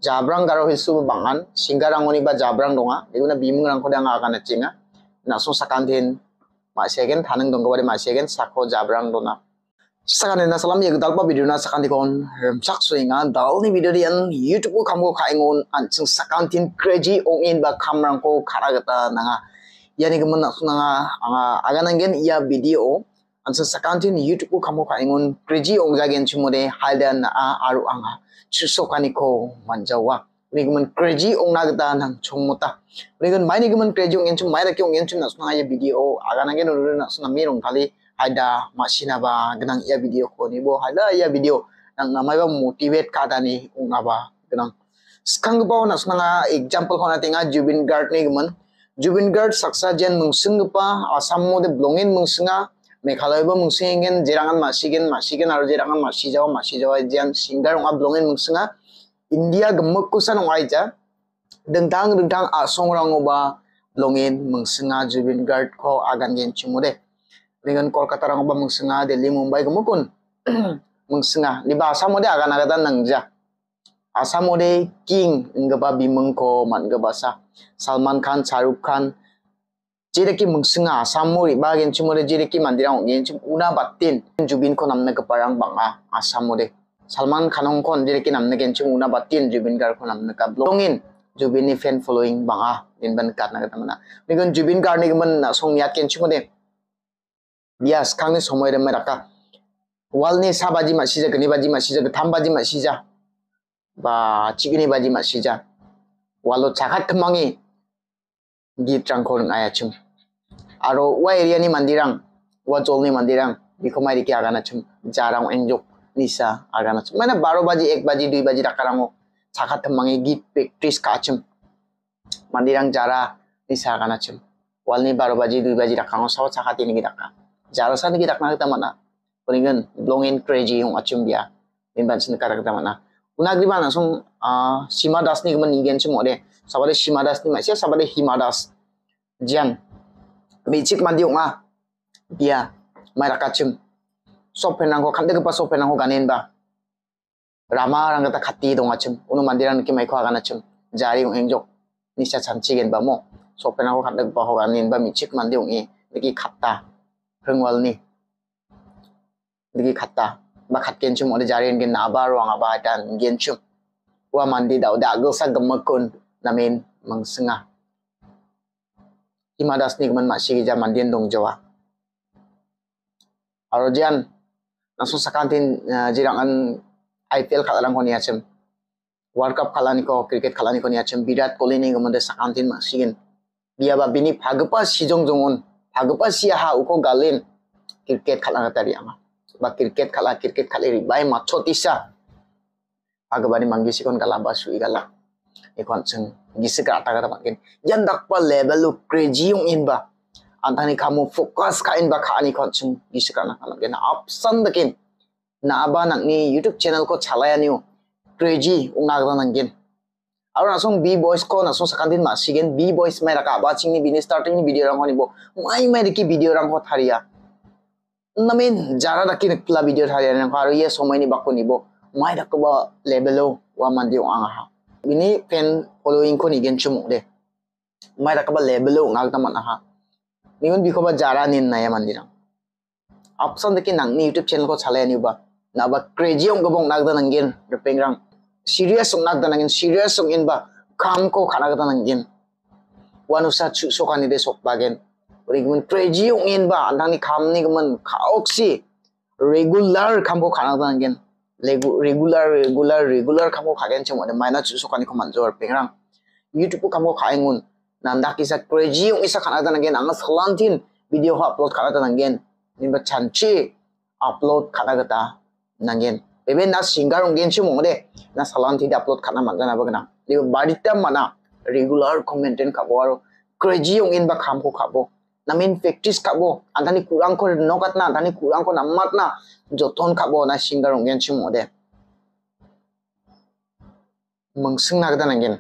jabrang Garo hisu bangan singgarang oni ba jabrang donga diguna bimungrang ko dang akan cinga naso sakantin masegen thaneng dong ko masegen sako jabrang dona sakan na salam yeg dalpa video na sakan dikon Rimchaksoa nga dal ni video dian YouTube ko kamko kaingon anching sakantin crazy ongin ba kamrang ko karagata nanga yani gemen na sunanga aganangen iya video anching sakantin YouTube ko kamko kaingon crazy ongjagen chumode haldan aru anga chusokani ko manjawa ni gemen crazy ongnagata nang chongmota ni gen mai ni gemen crazy ongin chum mai da kyong ongin chum na sunanga ya video aganangen uru na sunanga mirong kali ada masina ba genang ia video ko ni bo ada ia video nang namai ba motivate kada ni ungaba genang skang ba na sunanga example hona tinga Jubin Guard ni gemen Jubin Guard saksa jen mungsung pa asam mode blongin mungsunga Meghalaya ba mungsingen jirangan masigen aru jirangan masijawa jen singer unga blongin mungsunga India gemuk kusan ungaija dengtang asong rango ba blongin mungsunga Jubin Guard ko agan gen chumude dengan Kolkata rango ba mungsunga Delhi Mumbai gemukun mungsunga di bahasa mode agan agatan nangja asam mode king ngaba bimeng ko man gabasa Salman Khan Shahrukh Khan jireki mungsunga asam mode bagen chumode jireki mandirang ongin chum una batin Jubin ko namna keparang banga asam mode Salman Khan hong kon jireki namna gen chum una batin Jubin Guard ko namna ka blongin Jubin ni fan following banga din ban kat na katamana nigon Jubin Guard ni gemen na song niat ken chumode bias kang ni somoy re meraka wal ni sabaji masija gni baji masija gtham baji masija ba chigni baji masija walo chakat kmangi gitrang ko ngaya chum aro wa area ni mandirang wa jol ni mandirang bikomai ki agana chum jarang enjok nisa agana chum mana 12 baji 1 baji 2 baji rakarango chakat kmangi git practice ka chum mandirang jara nisa agana chum wal ni 12 baji 2 baji rakango saw chakat ni gidaka jara san gidak na kita mana kuningan blongin crazy yung achum dia minban sin karak kita mana unagri ba langsung Sima Das ni gemen igen chumode sabade Sima Das ni masih sabade Hima Das jian bicik mandi unga dia marakachum sopenang ko khande pa sopenang ko ganen ba rama rang kata khati dong achum unu mandiran ki mai ko agana chum jari ung engjok nisa chanchigen ba mo sopenang ko khande pa ho ganen ba michik mandi ungi niki khatta Rengwal ni digi khatta ba khatken chum ode jarin gen naba ro anga ba dan gen chum wa mandi dau da go sa gemakun namin mangsenga Hima Das ni gemen masih ja mandien dong jawa aro jan langsung sakantin jirangan IPL khalang ko niya chum World Cup khalani ko cricket khalani ko niya chum Virat Kohli ni gemen de sakantin masigen dia ba bini phagpa sijong jongon Agapa siya uko galin cricket khala tari ama ba cricket khala bai machotisa agaba ni manggisi kon gala basu igala ikon seng gisika kata makin jandak pa level lu crazy yung inba antani kamu fokus ka inba khani kon seng gisika na kana gena option dakin na aba nang ni YouTube channel ko chalaya niu crazy ungagda nangin Aro nasong B-boys ko nasong sakantin masigen B-boys may raka batching ni bini starting ni video rang ko ni bo may diki video rang ko thariya namin jara daki nagpula video thariya nang karo yes somay ni bako ni bo may dako ba level wa mandi yung anga bini fan following ko ni gen chumo de may dako ba level ngag naman aha ningon biko ba jara nin na ya mandirang option daki nang ni YouTube channel ko chalaya ni ba na ba crazy yung gabong nagda nang gen repengrang serious ong nagda nangin serious ong inba kam ko kanagda nangin wanu sa sukan ni de sok bagen rigmun crazy ong inba andang ni kam ni gemen kaoksi regular kam ko kanagda nangin regular kam ko kagen chemo de maina sukan ni ko manjor pengrang YouTube ko kam ko kaingun nanda kisa crazy ong isa kanagda nangin ang salantin video ko upload kanagda nangin nimba chanchi upload kanagda nangin Bebe na singar onggen chimo de na salan ti upload kana magana bagana de barita mana regular commenten kabo aro crazy ongin ba kham ko khabo namin practice kabo antani kurang ko nokat na antani kurang ko namat na joton kabo na singar onggen chimo de mangsing na gada nangin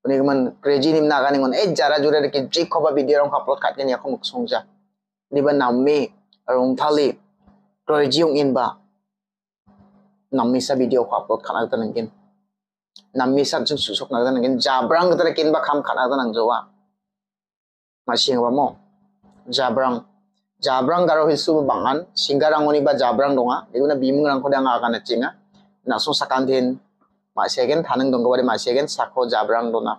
Unigaman crazy nim na ganingon jara jura de ki jik khoba video rong upload katgen ya ko muksongja diba namme rong thali crazy ong inba namisa video ko upload kana ta nangin namisa jung susuk na ta nangin jabrang ta kin ba kham kana ta nang jowa masing ba mo jabrang garo hisu bangan singgarang oni ba jabrang donga diguna bimung rang ko dang akana chinga na so sakanthin ma segen thanang dong bari ma segen sakho jabrang dona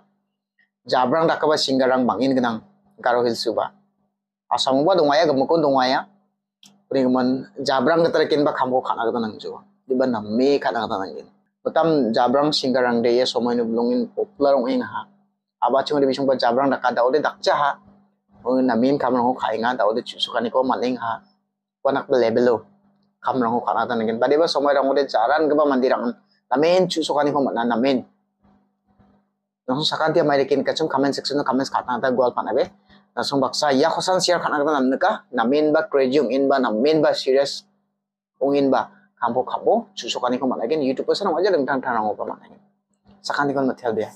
jabrang dakaba singgarang bangin genang garo hisu ba asam ba dongaya gemukon dongaya ringman jabrang ta kin ba kham ko khana ta nang jowa diba namme khana ta nangin betam jabrang singgarang de ye somai nu blongin popular ong ing ha aba chung de bisung ba jabrang dakka da ode dakcha ha namin kamrang ko khainga da ode chusukani ko maling ha wanak lebelo kamrang ko khana ta nangin bade ba somai rang ode jaran ga ba mandirang namen chusukani ko mana namen nang sakanti mai rekin kachum comment section no comments khata ta gol panabe nasung baksa ya khosan share khana ta namnaka namen ba crazy in ba namen ba serious ongin ba kampo chusukani ko mana gen youtube pa sanang aja dengtang tanang ko mana sakanti kon mathel dia